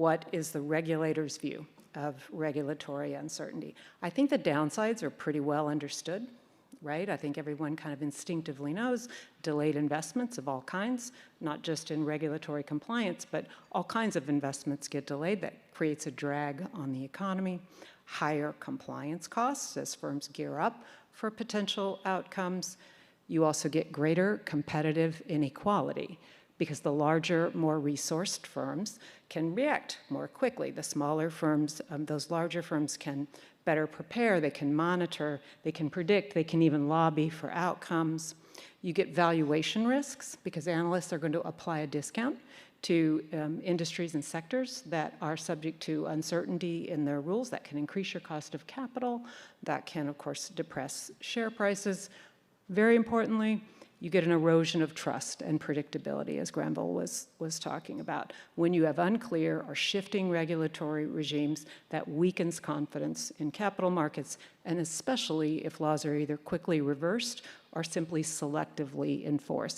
what is the regulator's view of regulatory uncertainty? I think the downsides are pretty well understood, right? I think everyone kind of instinctively knows delayed investments of all kinds, not just in regulatory compliance, but all kinds of investments get delayed. That creates a drag on the economy. Higher compliance costs as firms gear up for potential outcomes. You also get greater competitive inequality because the larger, more resourced firms can react more quickly. The smaller firms, those larger firms can better prepare, they can monitor, they can predict, they can even lobby for outcomes. You get valuation risks because analysts are going to apply a discount to industries and sectors that are subject to uncertainty in their rules. That can increase your cost of capital. That can, of course, depress share prices. Very importantly, you get an erosion of trust and predictability, as Granville was talking about. When you have unclear or shifting regulatory regimes, that weakens confidence in capital markets, and especially if laws are either quickly reversed or simply selectively enforced.